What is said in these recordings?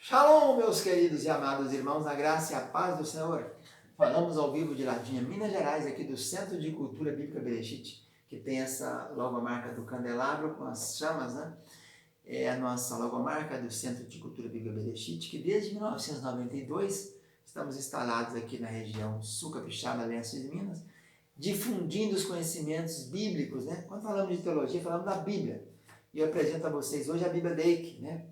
Shalom, meus queridos e amados irmãos, na graça e a paz do Senhor. Falamos ao vivo de Ladinha, Minas Gerais, aqui do Centro de Cultura Bíblica Bereshit, que tem essa logomarca do candelabro com as chamas, né? É a nossa logomarca do Centro de Cultura Bíblica Bereshit, que desde 1992 estamos instalados aqui na região sul capixaba, leste de Minas, difundindo os conhecimentos bíblicos, né? Quando falamos de teologia, falamos da Bíblia. E eu apresento a vocês hoje a Bíblia Deik, né?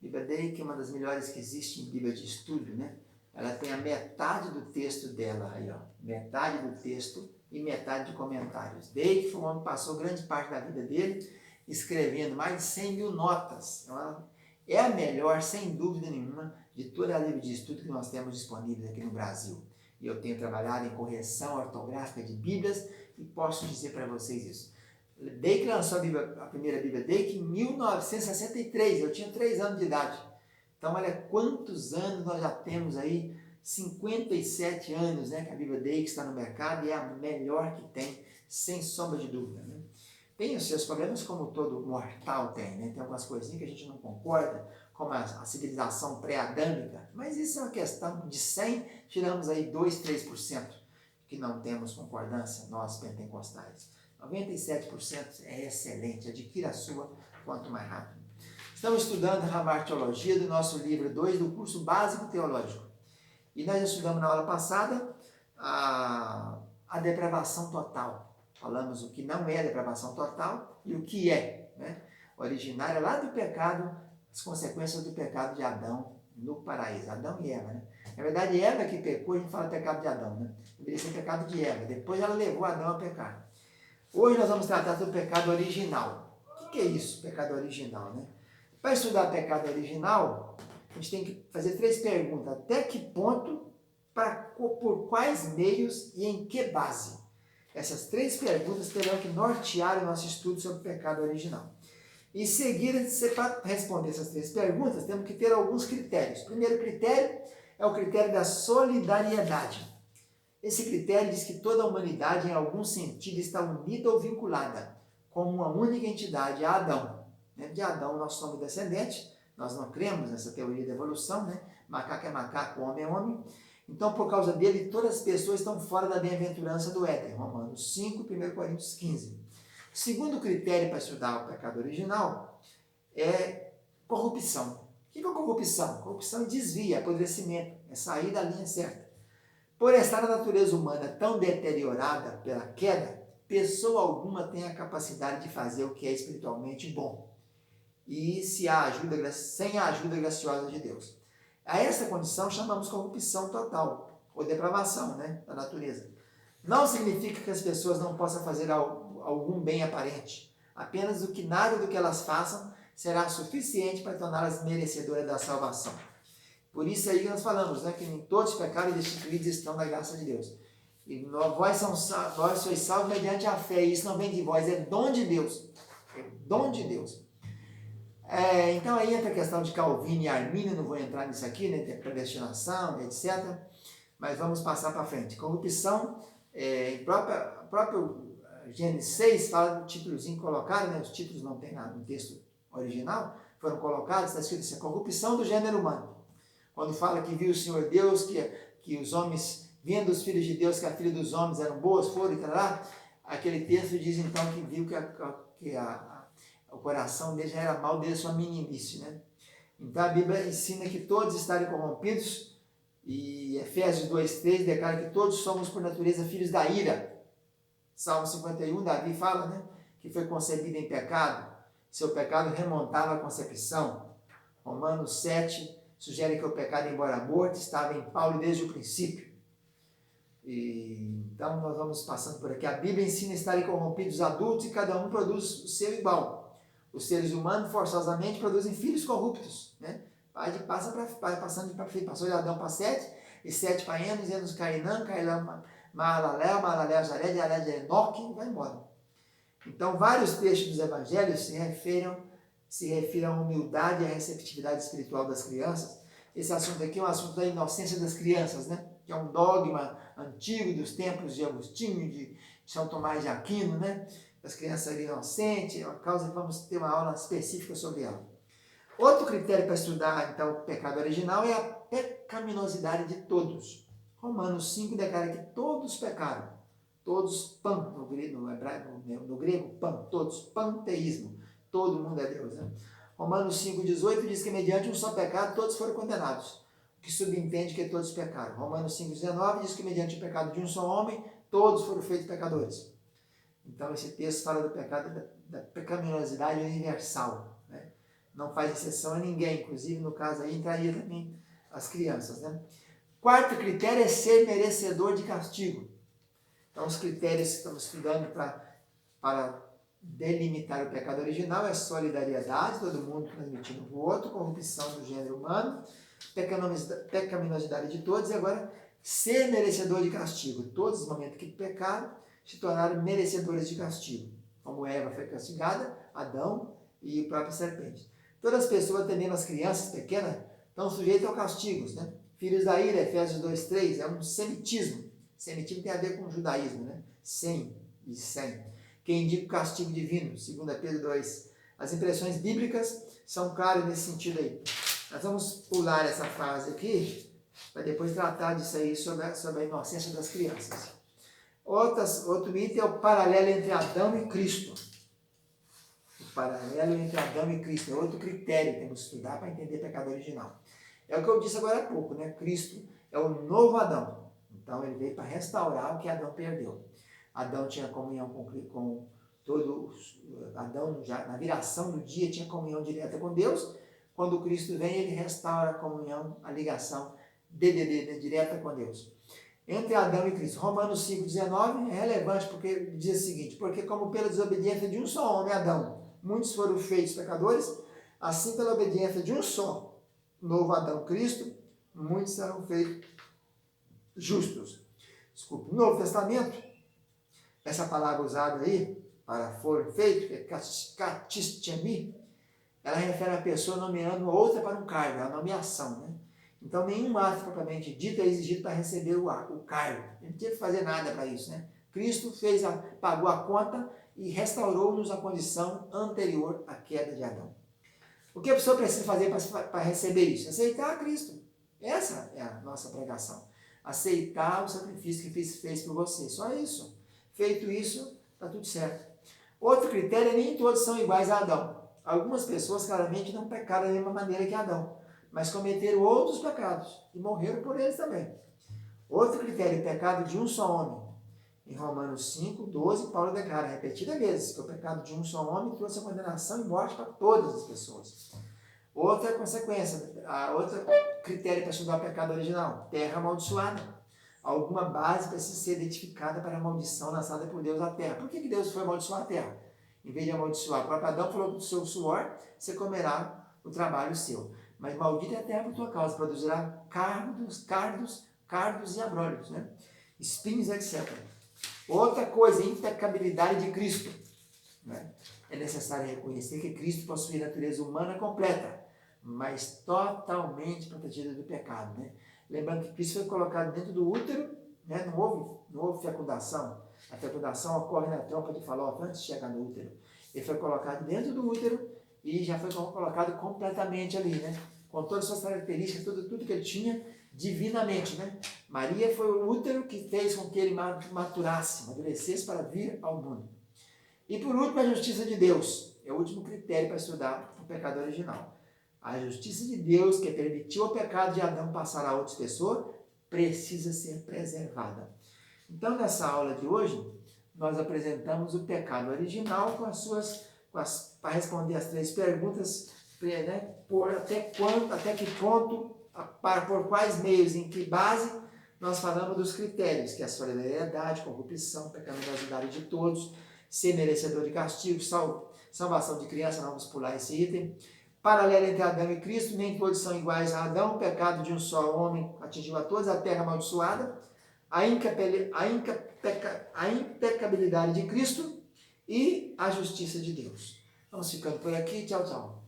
Bíblia Deik é uma das melhores que existe em Bíblia de estudo, né? Ela tem a metade do texto dela aí, ó. Metade do texto e metade de comentários. Deik foi um homem que passou grande parte da vida dele escrevendo mais de 100 mil notas. Então, é a melhor, sem dúvida nenhuma, de toda a Bíblia de estudo que nós temos disponíveis aqui no Brasil. E eu tenho trabalhado em correção ortográfica de Bíblias e posso dizer para vocês isso. Deik lançou a primeira Bíblia Deik em 1963, eu tinha 3 anos de idade. Então, olha quantos anos nós já temos aí, 57 anos, né, que a Bíblia Deik está no mercado e é a melhor que tem, sem sombra de dúvida. Né? Tem os seus problemas, como todo mortal tem, né? Tem algumas coisinhas que a gente não concorda, como a civilização pré-adâmica, mas isso é uma questão de 100, tiramos aí 2, 3% que não temos concordância, nós pentecostais. 97% é excelente, adquira a sua quanto mais rápido. Estamos estudando a Teologia do nosso livro 2 do curso básico teológico. E nós estudamos na aula passada a depravação total. Falamos o que não é a depravação total e o que é, né? Originária lá do pecado, as consequências do pecado de Adão no paraíso. Adão e Eva, né? Na verdade, Eva que pecou, a gente fala pecado de Adão, né? Deveria ser pecado de Eva. Depois ela levou Adão a pecar. Hoje nós vamos tratar do pecado original. O que é isso, pecado original, né? Para estudar pecado original, a gente tem que fazer 3 perguntas. Até que ponto, por quais meios e em que base? Essas 3 perguntas terão que nortear o nosso estudo sobre o pecado original. Em seguida, para responder essas 3 perguntas, temos que ter alguns critérios. O primeiro critério é o critério da solidariedade. Esse critério diz que toda a humanidade, em algum sentido, está unida ou vinculada como uma única entidade a Adão. De Adão nós somos descendentes, nós não cremos nessa teoria da evolução, né? Macaco é macaco, homem é homem. Então, por causa dele, todas as pessoas estão fora da bem-aventurança do Éden. Romanos 5, 1 Coríntios 15. O segundo critério para estudar o pecado original é corrupção. O que é corrupção? Corrupção é desvio, é apodrecimento, é sair da linha certa. Por estar a natureza humana tão deteriorada pela queda, pessoa alguma tem a capacidade de fazer o que é espiritualmente bom. E sem a ajuda graciosa de Deus. A essa condição chamamos corrupção total, ou depravação, né, da natureza. Não significa que as pessoas não possam fazer algum bem aparente. Apenas o que nada do que elas façam será suficiente para torná-las merecedoras da salvação. Por isso aí que nós falamos, né, que nem todos pecaram e destituídos estão da graça de Deus. E vós sois salvos mediante a fé, e isso não vem de vós, é dom de Deus. É dom de Deus. Então aí entra a questão de Calvino e Armínio, não vou entrar nisso aqui, né, tem predestinação, etc. Mas vamos passar para frente. Corrupção, próprio Gênesis 6 fala do títulozinho colocado, né, os títulos não tem no texto original, foram colocados, está escrito assim, corrupção do gênero humano. Quando fala que viu o Senhor Deus, que os homens, vendo os filhos de Deus, que a filha dos homens eram boas, foram e tal, aquele texto diz então que viu que o coração dele já era mau desde a sua meninice, né? Então a Bíblia ensina que todos estarem corrompidos, e Efésios 2:3 declara que todos somos por natureza filhos da ira. Salmo 51, Davi fala, né, que foi concebido em pecado, seu pecado remontava à concepção. Romanos 7 sugere que o pecado, embora morto, estava em Paulo desde o princípio. Então nós vamos passando por aqui. A Bíblia ensina a estarem corrompidos os adultos e cada um produz o seu igual. Os seres humanos forçosamente produzem filhos corruptos, né? Passando para frente. Passou de Adão para Sete, e Sete para Enos, Enos Cainã, Cainã Mahalalel, Jared, Jared Enoque, e vai embora. Então vários trechos dos evangelhos se referem à humildade e à receptividade espiritual das crianças. Esse assunto aqui é um assunto da inocência das crianças, né? Que é um dogma antigo dos tempos de Agostinho, de São Tomás de Aquino, né? As crianças inocentes, é uma causa que vamos ter uma aula específica sobre ela. Outro critério para estudar, então, o pecado original é a pecaminosidade de todos. Romanos 5 declara que todos pecaram. Todos, pan, no grego, pan, todos, panteísmo. Todo mundo é Deus, né? Romanos 5,18 diz que mediante um só pecado todos foram condenados, o que subentende que todos pecaram. Romanos 5,19 diz que mediante o pecado de um só homem, todos foram feitos pecadores. Então esse texto fala do pecado da pecaminosidade universal, né? Não faz exceção a ninguém, inclusive no caso aí entraria também as crianças, né? Quarto critério é ser merecedor de castigo. Então os critérios que estamos estudando para delimitar o pecado original é solidariedade, todo mundo transmitindo para o outro, corrupção do gênero humano, pecaminosidade de todos, e agora ser merecedor de castigo. Todos os momentos que pecaram se tornaram merecedores de castigo, como Eva foi castigada, Adão e a própria serpente. Todas as pessoas, até mesmo as crianças pequenas, estão sujeitas a castigos, né? Filhos da ira, Efésios 2,3, é um semitismo. Semitismo tem a ver com o judaísmo, né? Sem e sem. Que indica o castigo divino, 2 Pedro 2. As impressões bíblicas são claras nesse sentido aí. Nós vamos pular essa fase aqui, para depois tratar disso aí, sobre a inocência das crianças. Outro item é o paralelo entre Adão e Cristo. O paralelo entre Adão e Cristo é outro critério que temos que estudar para entender o pecado original. É o que eu disse agora há pouco, né? Cristo é o novo Adão. Então ele veio para restaurar o que Adão perdeu. Adão tinha comunhão com todo... Adão, já na viração do dia, tinha comunhão direta com Deus. Quando Cristo vem, ele restaura a comunhão, a ligação direta com Deus. Entre Adão e Cristo. Romanos 5,19 é relevante porque diz o seguinte: porque como pela desobediência de um só homem, Adão, muitos foram feitos pecadores, assim pela obediência de um só, novo Adão, Cristo, muitos serão feitos justos. Desculpe. No Novo Testamento, essa palavra usada aí, para for feito, que é katistemi, ela refere a pessoa nomeando outra para um cargo, é a nomeação, né? Então, nenhum ato propriamente dito é exigido para receber o cargo. Ele não teve que fazer nada para isso, né? Cristo pagou a conta e restaurou-nos a condição anterior à queda de Adão. O que a pessoa precisa fazer para receber isso? Aceitar Cristo. Essa é a nossa pregação. Aceitar o sacrifício que Cristo fez por você. Só isso. Feito isso, está tudo certo. Outro critério é nem todos são iguais a Adão. Algumas pessoas claramente não pecaram da mesma maneira que Adão, mas cometeram outros pecados e morreram por eles também. Outro critério, o pecado de um só homem. Em Romanos 5,12, Paulo declara repetidas vezes que o pecado de um só homem trouxe a condenação e morte para todas as pessoas. Outra consequência, outro critério para estudar o pecado original, terra amaldiçoada. Alguma base precisa ser identificada para a maldição lançada por Deus à terra. Por que Deus foi amaldiçoar a terra? Em vez de amaldiçoar, o próprio Adão falou: do seu suor você comerá o trabalho seu. Mas maldita é a terra por tua causa, produzirá cardos e abrolhos, né? Espinhos, etc. Outra coisa, impecabilidade de Cristo, né? É necessário reconhecer que Cristo possui natureza humana completa, mas totalmente protegida do pecado, né? Lembrando que Cristo foi colocado dentro do útero, né? Não houve fecundação. A fecundação ocorre na trompa de Faló antes de chegar no útero. Ele foi colocado dentro do útero e já foi colocado completamente ali, né? Com todas as suas características, tudo que ele tinha divinamente, né? Maria foi o útero que fez com que ele maturasse, amadurecesse para vir ao mundo. E por último, a justiça de Deus. É o último critério para estudar o pecado original. A justiça de Deus, que permitiu o pecado de Adão passar a outras pessoas, precisa ser preservada. Então, nessa aula de hoje, nós apresentamos o pecado original para responder as 3 perguntas, né? Até que ponto, por quais meios, em que base, nós falamos dos critérios, que é a solidariedade, corrupção, pecaminosidade de todos, ser merecedor de castigo, salvação de criança, vamos pular esse item. Paralelo entre Adão e Cristo, nem todos são iguais a Adão, o pecado de um só homem atingiu a todos, a terra amaldiçoada, a impecabilidade de Cristo e a justiça de Deus. Vamos ficando por aqui, tchau, tchau.